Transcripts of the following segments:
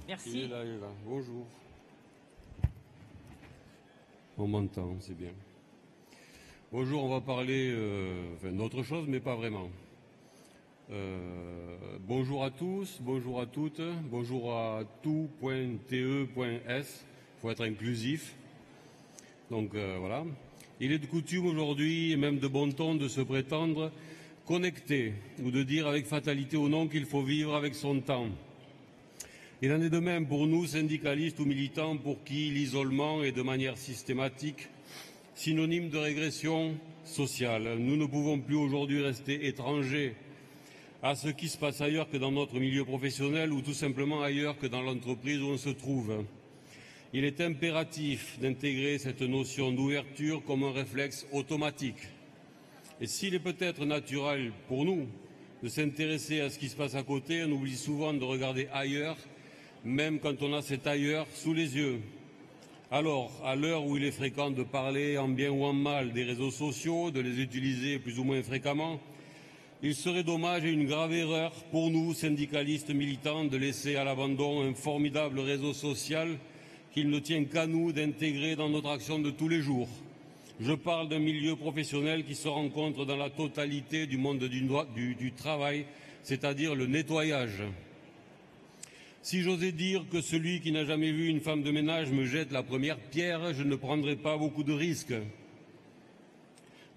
Merci. Il est là, il est là. Bonjour. On m'entend, c'est bien. Bonjour, on va parler d'autre chose, mais pas vraiment. Bonjour à tous, bonjour à toutes, bonjour à tout.te.s. Il faut être inclusif. Donc voilà. Il est de coutume aujourd'hui, et même de bon ton, de se prétendre connecté, ou de dire avec fatalité ou non qu'il faut vivre avec son temps. Il en est de même pour nous, syndicalistes ou militants, pour qui l'isolement est de manière systématique synonyme de régression sociale. Nous ne pouvons plus aujourd'hui rester étrangers à ce qui se passe ailleurs que dans notre milieu professionnel ou tout simplement ailleurs que dans l'entreprise où on se trouve. Il est impératif d'intégrer cette notion d'ouverture comme un réflexe automatique. Et s'il est peut-être naturel pour nous de s'intéresser à ce qui se passe à côté, on oublie souvent de regarder ailleurs, même quand on a cet ailleurs sous les yeux. Alors, à l'heure où il est fréquent de parler en bien ou en mal des réseaux sociaux, de les utiliser plus ou moins fréquemment, il serait dommage et une grave erreur pour nous, syndicalistes militants, de laisser à l'abandon un formidable réseau social qu'il ne tient qu'à nous d'intégrer dans notre action de tous les jours. Je parle d'un milieu professionnel qui se rencontre dans la totalité du monde du travail, c'est-à-dire le nettoyage. Si j'osais dire que celui qui n'a jamais vu une femme de ménage me jette la première pierre, je ne prendrais pas beaucoup de risques.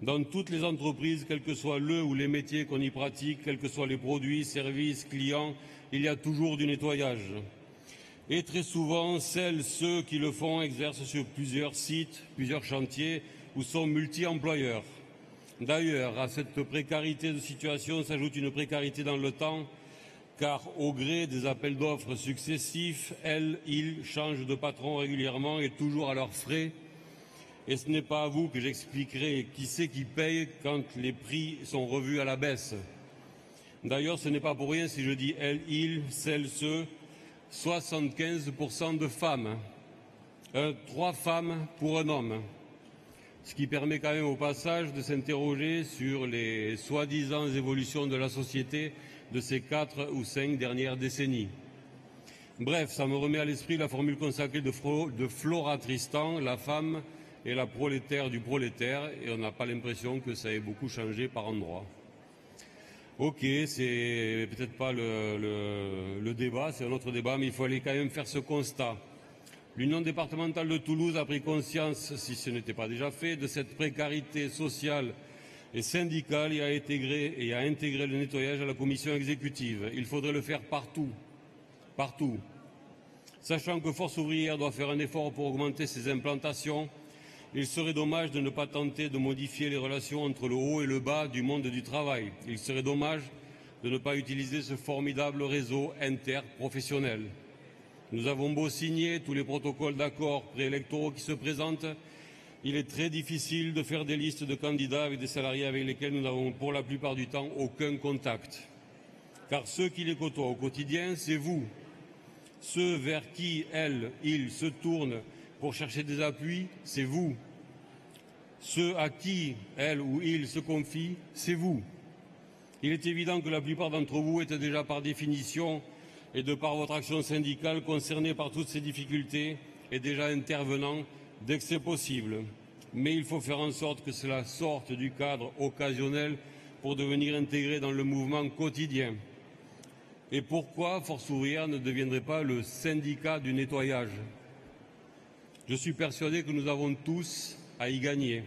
Dans toutes les entreprises, quel que soit le ou les métiers qu'on y pratique, quels que soient les produits, services, clients, il y a toujours du nettoyage. Et très souvent, ceux qui le font exercent sur plusieurs sites, plusieurs chantiers ou sont multi-employeurs. D'ailleurs, à cette précarité de situation s'ajoute une précarité dans le temps, car au gré des appels d'offres successifs, ils changent de patron régulièrement et toujours à leurs frais. Et ce n'est pas à vous que j'expliquerai qui c'est qui paye quand les prix sont revus à la baisse. D'ailleurs, ce n'est pas pour rien si je dis elles, ils, celles, ceux, 75% de femmes, 3 femmes pour un homme. Ce qui permet quand même au passage de s'interroger sur les soi-disant évolutions de la société de ces 4 ou 5 dernières décennies. Bref, ça me remet à l'esprit la formule consacrée de Flora Tristan, la femme est la prolétaire du prolétaire, et on n'a pas l'impression que ça ait beaucoup changé par endroits. Ok, c'est peut-être pas le débat, c'est un autre débat, mais il faut aller quand même faire ce constat. L'Union départementale de Toulouse a pris conscience, si ce n'était pas déjà fait, de cette précarité sociale et syndicale et a intégré le nettoyage à la commission exécutive. Il faudrait le faire partout, partout. Sachant que Force ouvrière doit faire un effort pour augmenter ses implantations, il serait dommage de ne pas tenter de modifier les relations entre le haut et le bas du monde du travail. Il serait dommage de ne pas utiliser ce formidable réseau interprofessionnel. Nous avons beau signer tous les protocoles d'accords préélectoraux qui se présentent, il est très difficile de faire des listes de candidats avec des salariés avec lesquels nous n'avons pour la plupart du temps aucun contact. Car ceux qui les côtoient au quotidien, c'est vous. Ceux vers qui ils se tournent pour chercher des appuis, c'est vous. Ceux à qui elle ou il se confie, c'est vous. Il est évident que la plupart d'entre vous étaient déjà par définition et de par votre action syndicale concernés par toutes ces difficultés et déjà intervenant dès que c'est possible. Mais il faut faire en sorte que cela sorte du cadre occasionnel pour devenir intégré dans le mouvement quotidien. Et pourquoi Force ouvrière ne deviendrait pas le syndicat du nettoyage? Je suis persuadé que nous avons tous à y gagner.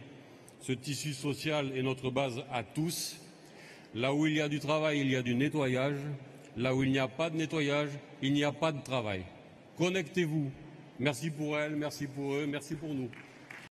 Ce tissu social est notre base à tous. Là où il y a du travail, il y a du nettoyage. Là où il n'y a pas de nettoyage, il n'y a pas de travail. Connectez-vous. Merci pour elles, merci pour eux, merci pour nous.